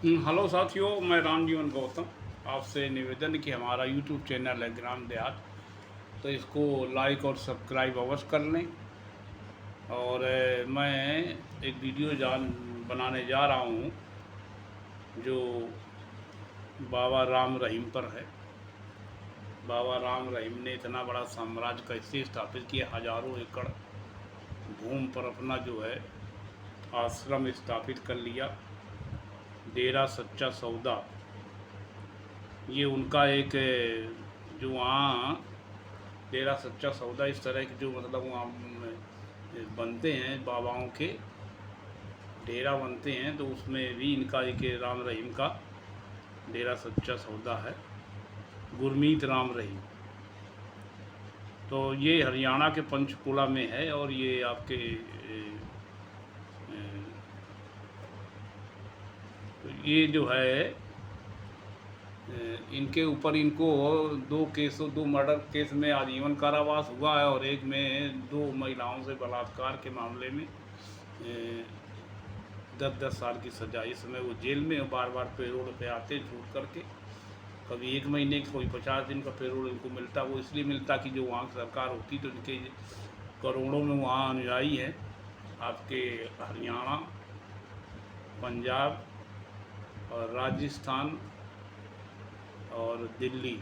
Hello साथियों, मैं रामजीवन गौतम। आपसे निवेदन है कि हमारा यूट्यूब चैनल है ग्राम देहात, तो इसको लाइक और सब्सक्राइब अवश्य कर लें। और मैं एक वीडियो बनाने जा रहा हूँ जो बाबा राम रहीम पर है। बाबा राम रहीम ने इतना बड़ा साम्राज्य कैसे स्थापित किया, हजारों एकड़ भूमि पर अपना जो है आश्रम स्थापित कर लिया। डेरा सच्चा सौदा, ये उनका एक जो वहाँ डेरा सच्चा सौदा, इस तरह के जो मतलब वहाँ बनते हैं बाबाओं के डेरा बनते हैं, तो उसमें भी इनका एक राम रहीम का डेरा सच्चा सौदा है, गुरमीत राम रहीम। तो ये हरियाणा के पंचकुला में है और ये आपके ये जो है इनके ऊपर इनको दो मर्डर केस में आजीवन कारावास हुआ है और एक में दो महिलाओं से बलात्कार के मामले में 10-10 साल की सजा। इस समय वो जेल में बार बार पेरोल पे आते छूट करके, कभी 1 महीने की, कोई 50 दिन का पेरोल इनको मिलता। वो इसलिए मिलता कि जो वहाँ की सरकार होती तो इनके करोड़ों में वहाँ अनुयायी हैं। आपके हरियाणा, पंजाब और राजस्थान और दिल्ली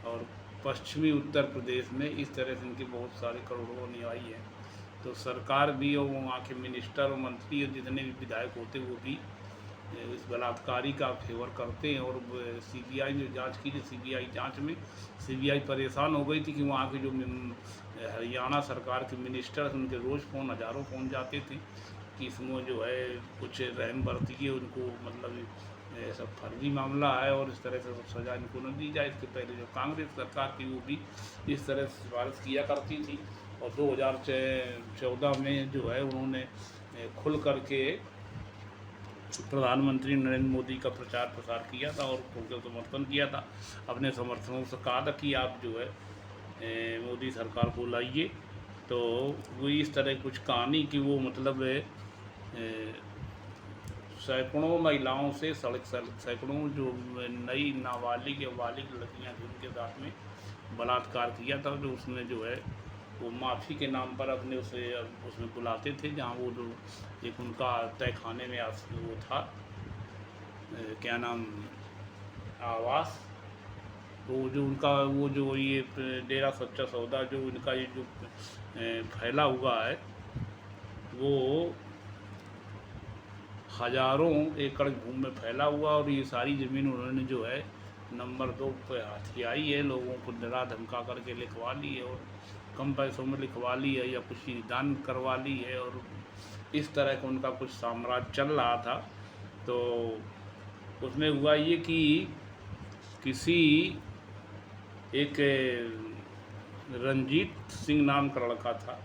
और पश्चिमी उत्तर प्रदेश में इस तरह से इनके बहुत सारे करोड़ों अनुयायी हैं। तो सरकार भी और वहाँ के मिनिस्टर और मंत्री और जितने भी विधायक होते वो भी इस बलात्कारी का फेवर करते हैं। और सीबीआई ने जांच की थी, सीबीआई जांच में सीबीआई परेशान हो गई थी कि वहाँ के जो हरियाणा सरकार के मिनिस्टर, उनके रोज़ फ़ोन, हज़ारों फ़ोन जाते थे कि इसमें जो है कुछ रहम बरतिए, उनको मतलब सब फर्जी मामला है और इस तरह से सब सज़ा इनको न दी जाए। इसके पहले जो कांग्रेस सरकार थी वो भी इस तरह से सिफारिश किया करती थी। और 2014 में जो है उन्होंने खुल करके प्रधानमंत्री नरेंद्र मोदी का प्रचार प्रसार किया था और उनका समर्थन किया था। अपने समर्थकों से कहा था कि आप जो है मोदी सरकार को लाइए। तो वो इस तरह कुछ कहानी कि वो मतलब सैकड़ों महिलाओं से सैकड़ों जो नई नाबालिग या बालिग लड़कियाँ थी उनके साथ में बलात्कार किया था। जो उसमें जो है वो माफ़ी के नाम पर अपने उसे उसमें बुलाते थे, जहाँ वो जो एक उनका तय खाने में वो था क्या नाम, आवास। तो जो उनका वो जो ये डेरा सच्चा सौदा जो इनका ये जो फैला हुआ है वो हजारों एकड़ भूमि में फैला हुआ। और ये सारी ज़मीन उन्होंने जो है नंबर 2 पे हथियाई है, लोगों को डरा धमका करके लिखवा ली है और कम पैसों में लिखवा ली है या कुछ दान करवा ली है। और इस तरह का उनका कुछ साम्राज्य चल रहा था। तो उसमें हुआ ये कि किसी एक रंजीत सिंह नाम का लड़का था,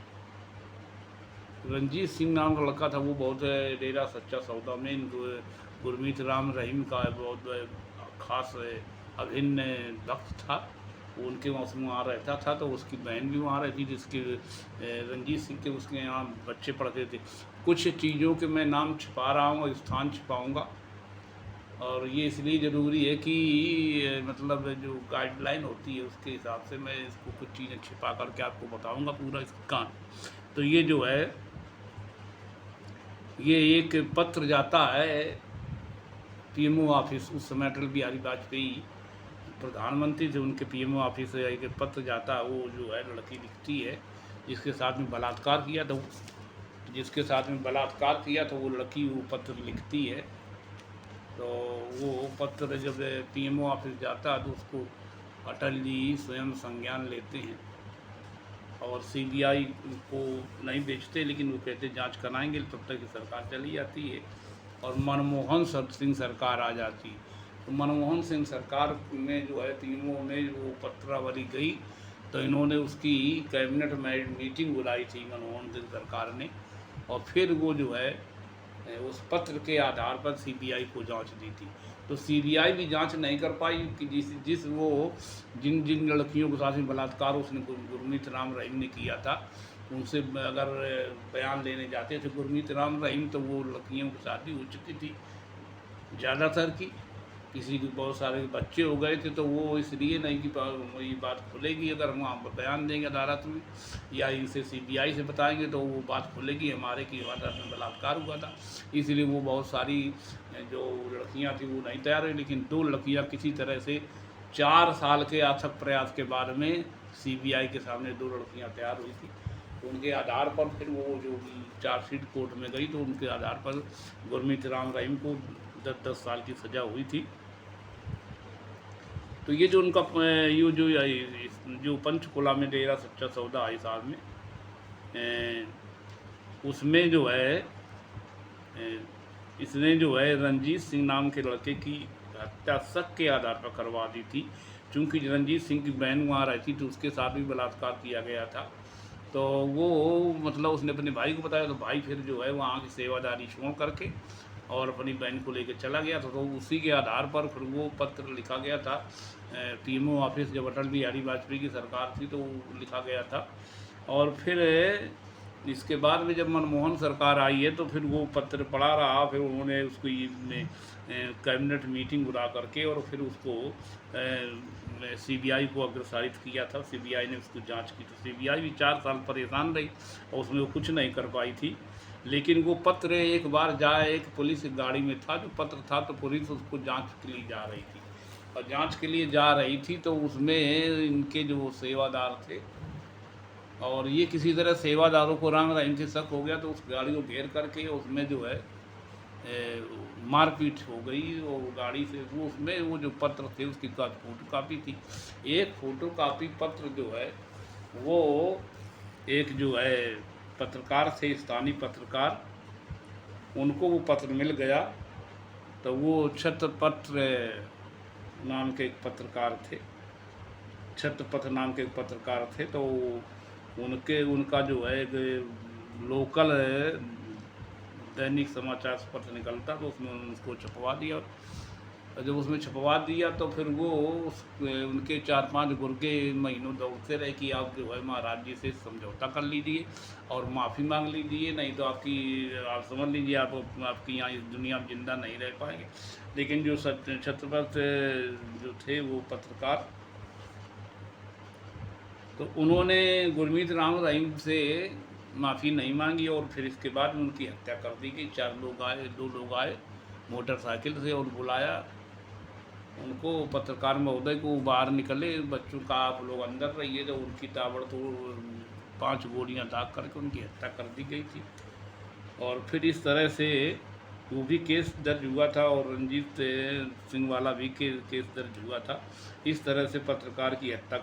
रंजीत सिंह नाम का लड़का था। वो बहुत डेरा सच्चा सौदा में गुरमीत राम रहीम का बहुत खास अभिन्न भक्त था। वो उनके वहाँ रहता था। तो उसकी बहन भी वहाँ रहती थी, जिसके रंजीत सिंह के उसके यहाँ बच्चे पढ़ते थे। कुछ चीज़ों के मैं नाम छिपा रहा हूँ और स्थान छिपाऊँगा, और ये इसलिए ज़रूरी है कि मतलब जो गाइडलाइन होती है उसके हिसाब से मैं इसको कुछ चीज़ें छिपा करके आपको बताऊँगा पूरा इसका कहानी। तो ये जो है ये एक पत्र जाता है पीएमओ ऑफिस, उस समय अटल बिहारी वाजपेयी प्रधानमंत्री थे, उनके पीएमओ ऑफिस से एक पत्र जाता है। वो जो है लड़की लिखती है जिसके साथ में बलात्कार किया था, जिसके साथ में बलात्कार किया था वो लड़की वो पत्र लिखती है। तो वो पत्र जब पीएमओ ऑफिस जाता है तो उसको अटल जी स्वयं संज्ञान लेते हैं और सीबीआई को नहीं बेचते, लेकिन वो कहते जांच कराएंगे। तब तक की सरकार चली जाती है और मनमोहन सिंह सरकार आ जाती है। तो मनमोहन सिंह सरकार में जो है तीनों में वो पत्रावली गई, तो इन्होंने उसकी कैबिनेट में मीटिंग बुलाई थी मनमोहन सिंह सरकार ने, और फिर वो जो है उस पत्र के आधार पर सीबीआई को जांच दी थी। तो सीबीआई भी जांच नहीं कर पाई कि जिस वो जिन जिन लड़कियों के साथ में बलात्कार उसने गुरमीत राम रहीम ने किया था, उनसे अगर बयान लेने जाते थे गुरमीत राम रहीम, तो वो लड़कियों की शादी हो चुकी थी ज़्यादातर की। किसी के बहुत सारे बच्चे हो गए थे, तो वो इसलिए नहीं कि ये बात खुलेगी अगर हम वहाँ पर बयान देंगे अदालत में या इनसे सीबीआई से बताएंगे तो वो बात खुलेगी हमारे कि अदालत में बलात्कार हुआ था। इसलिए वो बहुत सारी जो लड़कियां थी वो नहीं तैयार हुई, लेकिन 2 लड़कियां किसी तरह से 4 साल के अथक प्रयास के बाद में सीबीआई के सामने 2 लड़कियां तैयार हुई थी। तो उनके आधार पर फिर वो जो चार्जशीट कोर्ट में गई, तो उनके आधार पर गुरमीत राम रहीम को 10-10 साल की सज़ा हुई थी। तो ये जो उनका ये जो पंचकुला में डेरा सच्चा सौदा है साहब में, उसमें जो है इसने जो है रंजीत सिंह नाम के लड़के की हत्या शक के आधार पर करवा दी थी। चूँकि रंजीत सिंह की बहन वहाँ रहती तो उसके साथ भी बलात्कार किया गया था। तो वो मतलब उसने अपने भाई को बताया, तो भाई फिर जो है वहाँ की सेवादारी छोड़ करके और अपनी बहन को लेकर चला गया था। तो उसी के आधार पर फिर वो पत्र लिखा गया था पीएमओ ऑफिस, जब अटल बिहारी वाजपेयी की सरकार थी तो लिखा गया था। और फिर इसके बाद में जब मनमोहन सरकार आई है तो फिर वो पत्र पढ़ा रहा, फिर उन्होंने उसको कैबिनेट मीटिंग बुला करके और फिर उसको सीबीआई को अग्रसारित किया था। सीबीआई ने उसको जांच की, तो सीबीआई भी 4 साल परेशान रही और उसमें वो कुछ नहीं कर पाई थी। लेकिन वो पत्र एक बार जाए, एक पुलिस गाड़ी में था जो पत्र था, तो पुलिस उसको जांच के लिए जा रही थी और जांच के लिए जा रही थी तो उसमें इनके जो सेवादार थे और ये किसी तरह सेवादारों को राम रहीम से शक हो गया, तो उस गाड़ी को घेर करके उसमें जो है मारपीट हो गई और गाड़ी से वो उसमें वो जो पत्र थे उसकी फोटो कापी थी। एक फ़ोटो कापी पत्र जो है वो एक जो है पत्रकार थे, स्थानीय पत्रकार, उनको वो पत्र मिल गया। तो वो छत्रपत्र नाम के एक पत्रकार थे, छत्रपथ नाम के एक पत्रकार थे, तो उनका जो है एक लोकल दैनिक समाचार पत्र निकलता, तो उसमें उसको छपवा दिया। और जब उसमें छपवा दिया तो फिर वो उनके 4-5 गुर्गे महीनों दौड़ते रहे कि आप जो है महाराज जी से समझौता कर लीजिए और माफ़ी मांग लीजिए, नहीं तो आप समझ लीजिए आपकी यहाँ इस दुनिया में जिंदा नहीं रह पाएंगे। लेकिन जो छत्रपति जो थे वो पत्रकार, तो उन्होंने गुरमीत राम रहीम से माफ़ी नहीं मांगी और फिर इसके बाद उनकी हत्या कर दी गई। 4 लोग आए, 2 लोग आए मोटरसाइकिल से और बुलाया उनको, पत्रकार महोदय को बाहर निकले, बच्चों का आप लोग अंदर रहिए, तो उनकी ताबड़तोड़ 5 गोलियां दाग करके उनकी हत्या कर दी गई थी। और फिर इस तरह से वो भी केस दर्ज हुआ था और रंजीत सिंह वाला भी केस दर्ज हुआ था। इस तरह से पत्रकार की हत्या,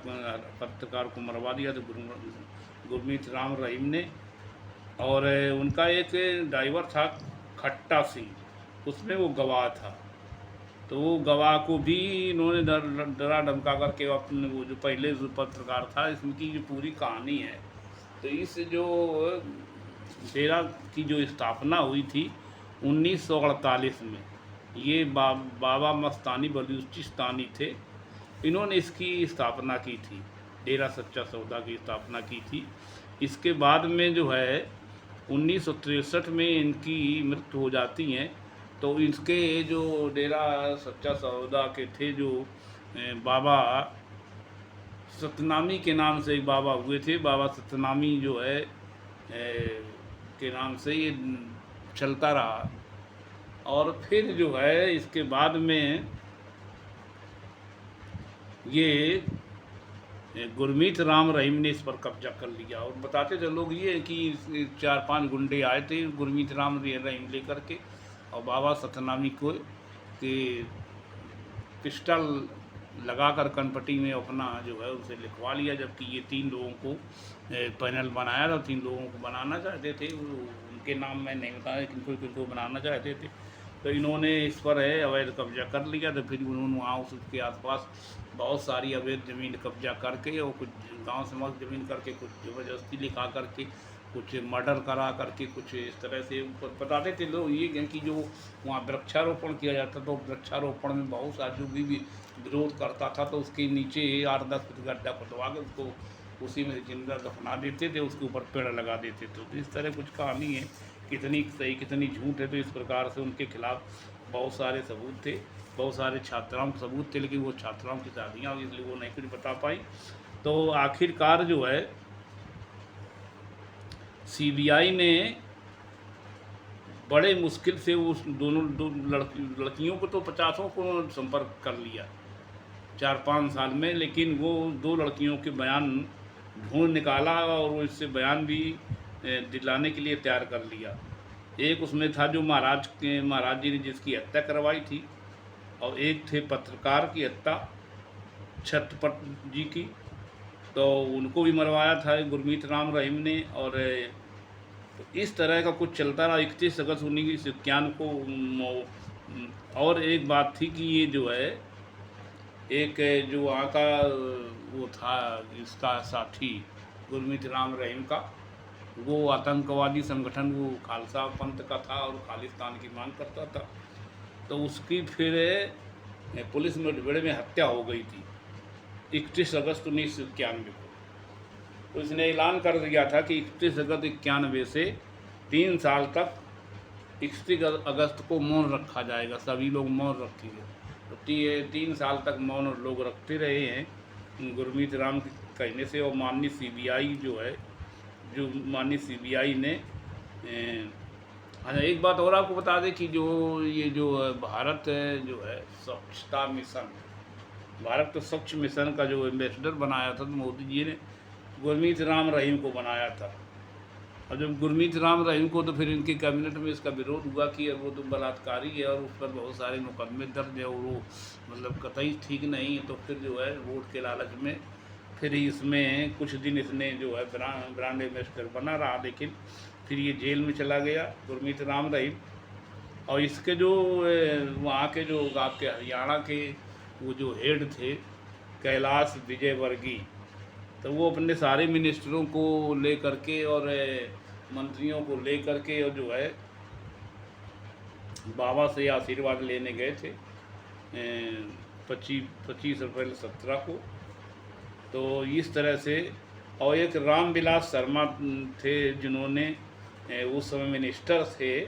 पत्रकार को मरवा दिया था गुरमीत राम रहीम ने। और उनका एक ड्राइवर था खट्टा सिंह, उसमें वो गवाह था, तो वो गवाह को भी इन्होंने डरा धमका करके अपने वो जो पहले जो पत्रकार था, इसमें की जो पूरी कहानी है। तो इस जो डेरा की जो स्थापना हुई थी 1948 में, ये बाबा मस्तानी बलूचिस्तानी थे, इन्होंने इसकी स्थापना की थी, डेरा सच्चा सौदा की स्थापना की थी। इसके बाद में जो है 1963 में इनकी मृत्यु हो जाती है। तो इसके जो डेरा सच्चा सौदा के थे जो बाबा सतनामी के नाम से एक बाबा हुए थे, बाबा सतनामी जो है के नाम से ये चलता रहा। और फिर जो है इसके बाद में ये गुरमीत राम रहीम ने इस पर कब्जा कर लिया। और बताते थे लोग ये कि 4-5 गुंडे आए थे गुरमीत राम रहीम लेकर के और बाबा सतनामी को कि पिस्टल लगाकर कनपट्टी में अपना जो है उसे लिखवा लिया, जबकि ये 3 लोगों को पैनल बनाया था, 3 लोगों को बनाना चाहते थे, उनके नाम मैं नहीं बताया, किनको बनाना चाहते थे। तो इन्होंने इस पर है अवैध कब्जा कर लिया। तो फिर उन्होंने वहाँ उसके आसपास बहुत सारी अवैध ज़मीन कब्जा करके और कुछ गांव समाज ज़मीन करके, कुछ ज़बरदस्ती लिखा करके, कुछ मर्डर करा करके, कुछ इस तरह से बताते थे लोग ये कि जो वहाँ वृक्षारोपण किया जाता, तो वृक्षारोपण में बहुत सा जो भी विरोध करता था तो उसके नीचे 8-10 फुट गड्ढा खुदवा के उसको उसी में जिंदा दफना देते थे, उसके ऊपर पेड़ लगा देते थे। तो इस तरह कुछ कहानी है, कितनी सही कितनी झूठ है। तो इस प्रकार से उनके खिलाफ बहुत सारे सबूत थे, बहुत सारे छात्राओं के सबूत थे, लेकिन वो छात्राओं की शादियाँ हुई इसलिए वो नहीं कुछ बता पाई। तो आखिरकार जो है सीबीआई ने बड़े मुश्किल से उस दोनों दो लड़कियों को तो 50 को संपर्क कर लिया 4-5 साल में, लेकिन वो 2 लड़कियों के बयान ढूंढ निकाला और वो इससे बयान भी दिलाने के लिए तैयार कर लिया। एक उसमें था जो महाराज जी ने जिसकी हत्या करवाई थी, और एक थे पत्रकार की हत्या छत्रपत जी की, तो उनको भी मरवाया था गुरमीत राम रहीम ने। और तो इस तरह का कुछ चलता रहा 31 अगस्त 1991 को। और एक बात थी कि ये जो है एक जो वहाँ का वो था इसका साथी गुरमीत राम रहीम का, वो आतंकवादी संगठन वो खालसा पंथ का था और खालिस्तान की मांग करता था। तो उसकी फिर पुलिस मुठभेड़ में हत्या हो गई थी 31 अगस्त 1991 को। तो इसने ऐलान कर दिया था कि 31 अगस्त 91 से 3 साल तक 31 अगस्त को मौन रखा जाएगा, सभी लोग मौन रखेंगे। तो 3 साल तक मौन लोग रखते रहे हैं गुरमीत राम के कहने से। और माननीय सीबीआई जो है, जो माननीय सीबीआई ने अच्छा एक बात और आपको बता दें कि जो ये जो भारत जो है स्वच्छता मिशन, भारत स्वच्छ मिशन का जो एम्बेसडर बनाया था तो मोदी जी ने गुरमीत राम रहीम को बनाया था। और जब गुरमीत राम रहीम को, तो फिर इनकी कैबिनेट में इसका विरोध हुआ कि वो तो बलात्कारी है और उस पर बहुत सारे मुकदमे दर्ज है और वो मतलब कतई ठीक नहीं है। तो फिर जो है वोट के लालच में फिर इसमें कुछ दिन इसने जो है ब्रांड एम्बेसडर बना रहा, लेकिन फिर ये जेल में चला गया गुरमीत राम रहीम। और इसके जो वहाँ के जो आपके हरियाणा के वो जो हेड थे कैलाश विजयवर्गीय, तो वो अपने सारे मिनिस्टरों को ले करके और मंत्रियों को ले करके और जो है बाबा से आशीर्वाद लेने गए थे 25 अप्रैल 17 को। तो इस तरह से, और एक रामविलास शर्मा थे जिन्होंने उस समय मिनिस्टर थे।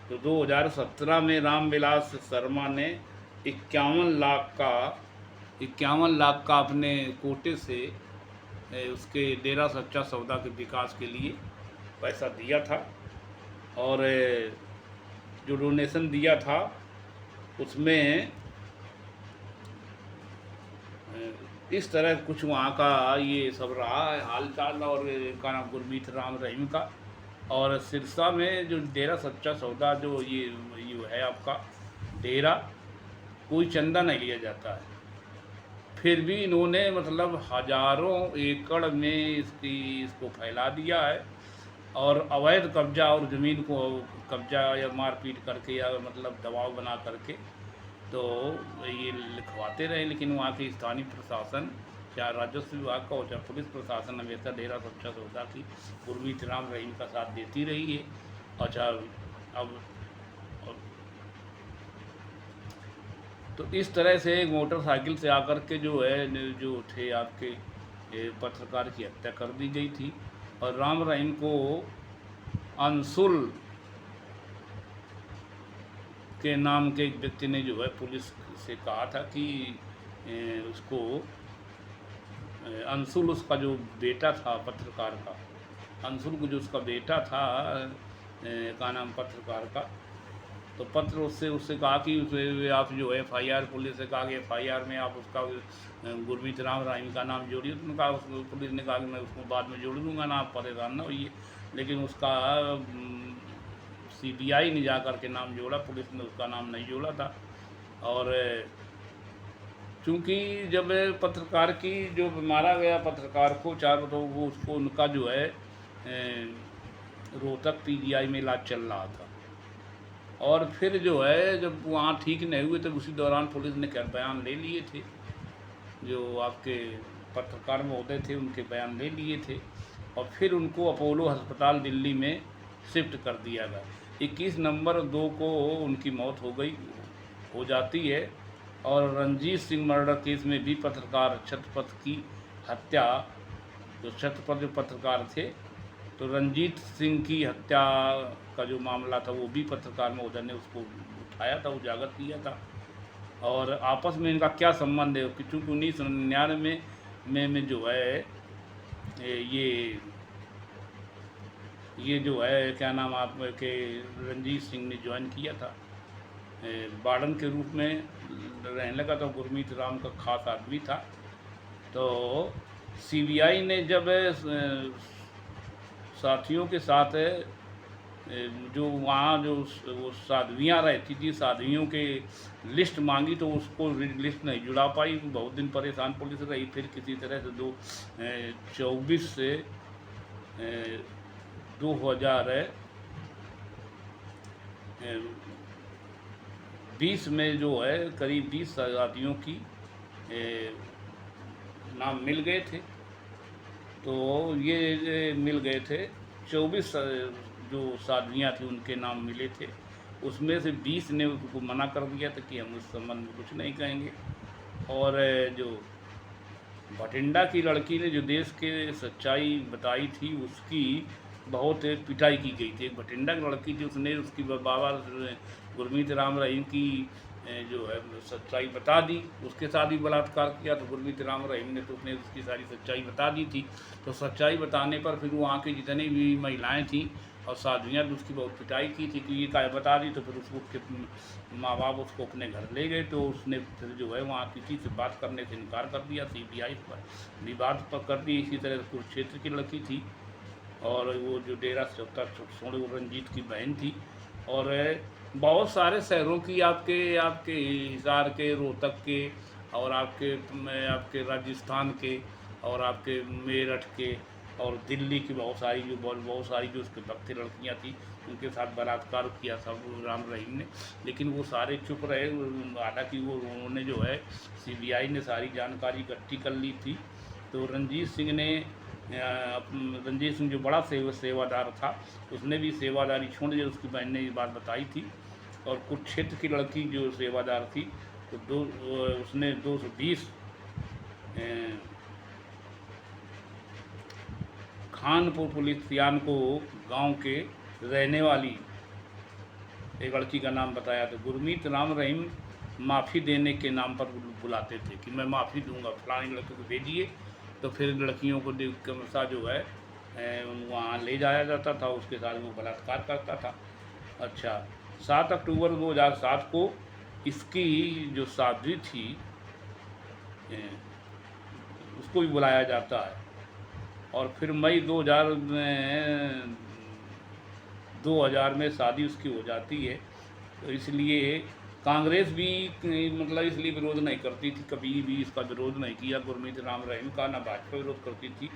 तो 2017 में रामविलास शर्मा ने 51 लाख का अपने कोटे से उसके डेरा सच्चा सौदा के विकास के लिए पैसा दिया था। और जो डोनेशन दिया था उसमें इस तरह कुछ वहाँ का ये सब रहा है हाल चाल। और का नाम गुरमीत राम रहीम का। और सिरसा में जो डेरा सच्चा सौदा जो ये है आपका डेरा, कोई चंदा नहीं लिया जाता है, फिर भी इन्होंने मतलब हजारों एकड़ में इसको फैला दिया है। और अवैध कब्जा और ज़मीन को कब्जा या मारपीट करके या मतलब दबाव बना करके तो ये लिखवाते रहे। लेकिन वहाँ के स्थानीय प्रशासन, चाहे राजस्व विभाग का हो चाहे पुलिस प्रशासन, हमेशा डेरा सच्चा सौदा की गुरमीत राम रहीम का साथ देती रही है। अच्छा अब तो इस तरह से एक मोटरसाइकिल से आकर के जो है जो थे आपके पत्रकार की हत्या कर दी गई थी। और राम रहीम को अंशुल के नाम के एक व्यक्ति ने जो है पुलिस से कहा था कि उसको अंशुल, उसका जो बेटा था पत्रकार का, अंशुल को जो उसका बेटा था का नाम पत्रकार का, तो पत्र उससे कहा कि आप जो है FIR, पुलिस से कहा कि FIR में आप उसका गुरमीत राम रहीम का नाम जोड़िए। तो उन्होंने कहा, पुलिस ने कहा कि मैं उसको बाद में जोड़ दूँगा ना, आप परेशान ना होइए। लेकिन उसका CBI ने जा कर के नाम जोड़ा, पुलिस ने उसका नाम नहीं जोड़ा था। और चूँकि जब पत्रकार की जो मारा गया पत्रकार को चारों, तो वो उसको उनका जो है रोहतक PGI में इलाज चल रहा था। और फिर जो है जब वहाँ ठीक नहीं हुए तो उसी दौरान पुलिस ने बयान ले लिए थे, जो आपके पत्रकार महोदय थे उनके बयान ले लिए थे। और फिर उनको अपोलो अस्पताल दिल्ली में शिफ्ट कर दिया गया। 21 नवंबर 2 को उनकी मौत हो जाती है। और रंजीत सिंह मर्डर केस में भी पत्रकार छत्रपत की हत्या, जो छत्रपत जो पत्रकार थे, तो रंजीत सिंह की हत्या का जो मामला था वो भी पत्रकार महोदय ने उसको उठाया था, उजागर किया था। और आपस में इनका क्या संबंध है कि चूँकि 1999 में जो है ये जो है क्या नाम आप के रंजीत सिंह ने ज्वाइन किया था, वार्डन के रूप में रहने लगा था। गुरमीत राम का खास आदमी था। तो सीबीआई ने जब साथियों के साथ जो वहाँ जो वो साध्वियाँ रहती थी, साध्वियों के लिस्ट मांगी तो उसको लिस्ट नहीं जुड़ा पाई। बहुत दिन परेशान पुलिस रही। फिर किसी तरह से 24 से 2020 में जो है करीब 20 साथियों की नाम मिल गए थे। तो ये मिल गए थे 24 जो साध्वियाँ थी उनके नाम मिले थे। उसमें से 20 ने उसको मना कर दिया था कि हम उस संबंध में कुछ नहीं कहेंगे। और जो भटिंडा की लड़की ने जो देश के सच्चाई बताई थी उसकी बहुत पिटाई की गई थी। एक भटिंडा की लड़की थी, उसने उसकी बाबा गुरमीत राम रहीम की जो है सच्चाई बता दी। उसके साथ ही बलात्कार किया तो गुरमीत राम रहीम ने तो उसने उसकी सारी सच्चाई बता दी थी। तो सच्चाई बताने पर फिर वहाँ की जितनी भी महिलाएं थीं और साध्वियाँ भी उसकी बहुत पिटाई की थी कि ये क्या बता दी। तो फिर उसके माँ बाप उसको अपने घर ले गए। तो उसने फिर जो है वहाँ किसी से बात करने से इनकार कर दिया। सीबीआई पर विवाद पर कर दी। इसी तरह कुरुक्षेत्र की लड़की थी और वो जो डेरा सोनू रंजीत की बहन थी। और बहुत सारे शहरों की आपके हिसार के, रोहतक के और आपके राजस्थान के और आपके मेरठ के और दिल्ली की बहुत सारी जो उसके भक्त लड़कियां थी उनके साथ बलात्कार किया था राम रहीम ने। लेकिन वो सारे चुप रहे। हालांकि वो उन्होंने जो है सीबीआई ने सारी जानकारी इकट्ठी कर ली थी। तो रंजीत सिंह जो बड़ा सेवादार था उसने भी सेवादारी छोड़ दी। उसकी बहन ने ये बात बताई थी। और कुरुक्षेत्र की लड़की जो सेवादार थी तो उसने 220 खानपुर पुलिस सियान को गांव के रहने वाली एक लड़की का नाम बताया। तो गुरमीत राम रहीम माफ़ी देने के नाम पर बुलाते थे कि मैं माफ़ी दूंगा, फलानी लड़की को भेजिए। तो फिर लड़कियों को क्रमशः जो है वहाँ ले जाया जाता था, उसके साथ वो बलात्कार करता था। अच्छा, 7 अक्टूबर 2007 को इसकी जो साध्वी थी उसको भी बुलाया जाता है। और फिर मई 2000 में शादी उसकी हो जाती है। तो इसलिए कांग्रेस भी मतलब इसलिए विरोध नहीं करती थी, कभी भी इसका विरोध नहीं किया गुरमीत राम रहीम का, ना भाजपा विरोध करती थी।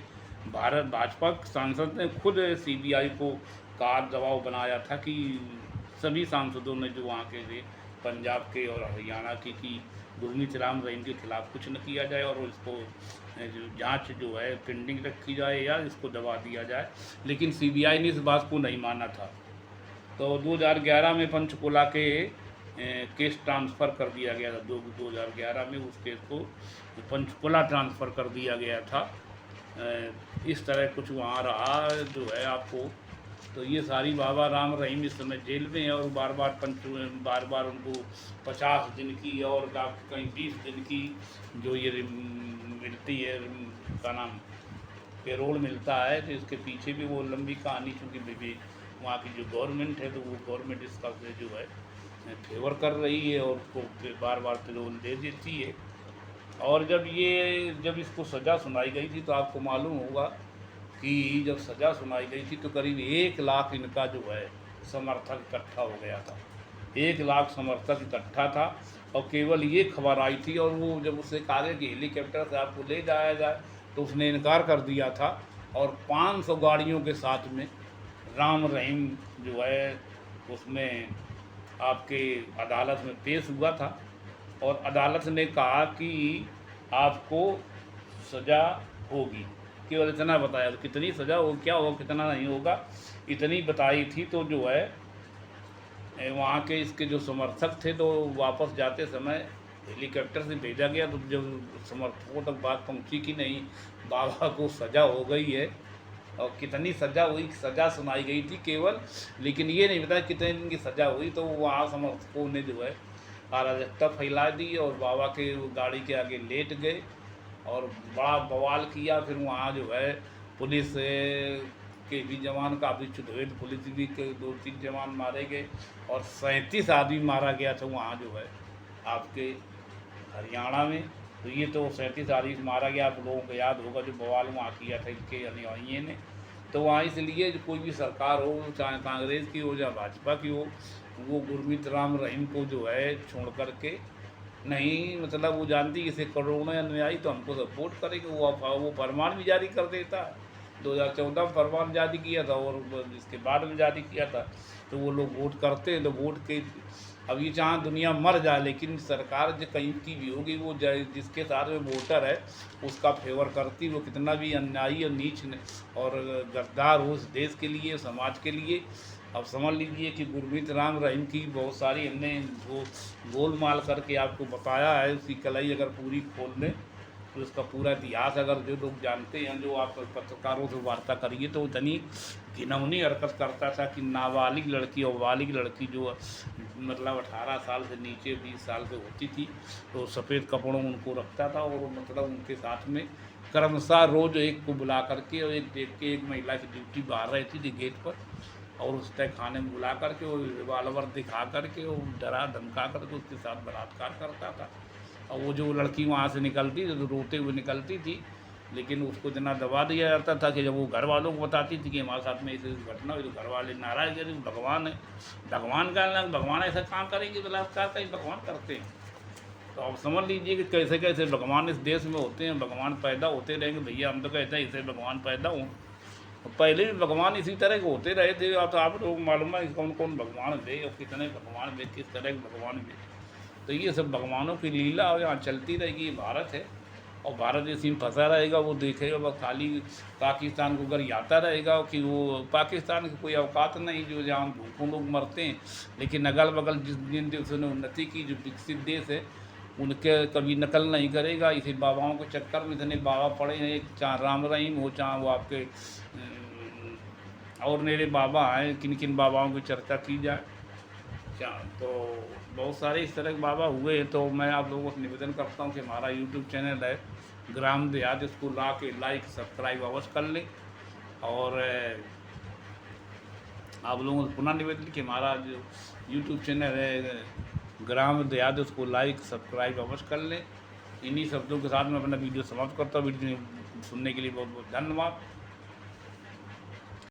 भाजपा सांसद ने खुद सीबीआई को का दबाव बनाया था कि सभी सांसदों ने जो वहाँ के थे पंजाब के और हरियाणा की कि गुरमीत राम रहीम के खिलाफ कुछ न किया जाए और इसको जांच जो है पेंडिंग रखी जाए या इसको दबा दिया जाए। लेकिन सीबीआई ने इस बात को नहीं माना था। तो 2011 में पंचकुला के केस ट्रांसफ़र कर दिया गया था। 2011 में उस केस को पंचकुला ट्रांसफ़र कर दिया गया था। इस तरह कुछ वहाँ रहा जो है आपको। तो ये सारी बाबा राम रहीम इस समय जेल में है और बार बार उनको 50 दिन की और कहीं 20 दिन की जो ये मिलती है का नाम पेरोल मिलता है। तो इसके पीछे भी वो लंबी कहानी, चूँकि वहाँ की जो गवर्नमेंट है तो वो गवर्नमेंट इसका जो है फेवर कर रही है और उसको बार पेरोल दे देती है। और जब इसको सज़ा सुनाई गई थी तो आपको मालूम होगा कि जब सज़ा सुनाई गई थी तो करीब 1 लाख इनका जो है समर्थक इकट्ठा हो गया था। 1 लाख समर्थक इकट्ठा था और केवल ये खबर आई थी। और वो जब उससे कहा गया कि हेलीकॉप्टर से आपको ले जाया जाए तो उसने इनकार कर दिया था। और 500 गाड़ियों के साथ में राम रहीम जो है उसमें आपके अदालत में पेश हुआ था और अदालत ने कहा कि आपको सज़ा होगी। केवल इतना बताया। तो कितनी सज़ा हो, क्या होगा, कितना नहीं होगा, इतनी बताई थी। तो जो है वहाँ के इसके जो समर्थक थे तो वापस जाते समय हेलीकॉप्टर से भेजा गया। तो जब समर्थकों तक बात पहुँची कि नहीं बाबा को सज़ा हो गई है और कितनी सज़ा हुई, सज़ा सुनाई गई थी केवल, लेकिन ये नहीं पता कितने दिन की सज़ा हुई। तो वहाँ समर्थकों ने जो है अराजकता फैला दी और बाबा के गाड़ी के आगे लेट गए और बड़ा बवाल किया। फिर वहाँ जो है पुलिस के भी जवान काफ़ी चुप हुए, पुलिस भी के 2-3 जवान मारे गए और 37 आदमी मारा गया था वहाँ जो है आपके हरियाणा में। तो ये तो 37 आदमी मारा गया, आप लोगों को याद होगा जो बवाल वहाँ किया था इनके अनुयायियों ने। तो वहाँ इसलिए जो कोई भी सरकार हो, चाहे कांग्रेस की हो या भाजपा की हो, वो गुरमीत राम रहीम को जो है छोड़ करके नहीं, मतलब वो जानती इसे करोड़ों अनुयायी तो हमको सपोर्ट करेंगे। वो फरमान भी जारी कर देता है, 2014 में फरमान जारी किया था और इसके बाद में जारी किया था। तो वो लोग वोट करते हैं, तो वोट के अब ये चाहे दुनिया मर जाए, लेकिन सरकार जो कहीं की भी होगी वो जिसके साथ में वोटर है उसका फेवर करती, वो कितना भी अन्यायी और नीच और गद्दार हो उस देश के लिए, समाज के लिए। अब समझ लीजिए कि गुरमीत राम रहीम की बहुत सारी हमने वो गोलमाल करके आपको बताया है, उसकी कलाई अगर पूरी खोल लें तो उसका पूरा इतिहास अगर जो लोग जानते हैं, जो आप पत्रकारों से वार्ता करिए, तो इतनी घिनौनी हरकत करता था कि नाबालिग लड़की और बालिग लड़की जो मतलब 18 साल से नीचे 20 साल से होती थी तो सफ़ेद कपड़ों में उनको रखता था और मतलब उनके साथ में क्रमशः रोज़ एक को बुला करके और एक देख के एक महिला की ड्यूटी बाहर रहती थी गेट पर और उस तय खाने में बुला करके वो रिवाल्वर दिखा करके वो डरा धमका करके उसके साथ बलात्कार करता था। और वो जो लड़की वहाँ से निकलती थी तो रोते हुए निकलती थी, लेकिन उसको इतना दबा दिया जाता था कि जब वो घर वालों को बताती थी कि हमारे साथ में ऐसी घटना हुई तो घर वाले नाराज़ करें, भगवान है, भगवान का ना, भगवान ऐसा काम करेंगे, बलात्कार का ही भगवान करते हैं। तो आप समझ लीजिए कि कैसे कैसे भगवान इस देश में होते हैं, भगवान पैदा होते रहेंगे। भैया हम तो कहते हैं ऐसे भगवान पैदा हों, तो पहले भी भगवान इसी तरह के होते रहे थे। तो आप लोग मालूम है कौन कौन भगवान थे और कितने भगवान थे, किस तरह के भगवान थे। तो ये सब भगवानों की लीला और यहाँ चलती रहेगी। ये भारत है और भारत इसी में फंसा रहेगा। वो देखेगा वह खाली पाकिस्तान को अगर आता रहेगा कि वो पाकिस्तान की कोई औकात नहीं जो जहाँ भूखों लोग मरते हैं, लेकिन अगल बगल जिन देशों ने उन्नति की, जो विकसित देश है, उनके कभी नकल नहीं करेगा। इसी बाबाओं के चक्कर में इतने बाबा पड़े हैं, चाहे राम रहीम हो, चाहे वो आपके और मेरे बाबा हैं, किन किन बाबाओं की चर्चा की जाए क्या, तो बहुत सारे इस तरह के बाबा हुए हैं। तो मैं आप लोगों से निवेदन करता हूँ कि हमारा यूट्यूब चैनल है ग्राम देहात, इसको ला के लाइक सब्सक्राइब अवश्य कर लें। और आप लोगों से पुनः निवेदन कि हमारा जो यूट्यूब चैनल है ग्राम देहात, उसको लाइक सब्सक्राइब अवश्य कर लें। इन्हीं शब्दों के साथ मैं अपना वीडियो समाप्त करता हूँ। वीडियो सुनने के लिए बहुत बहुत धन्यवाद।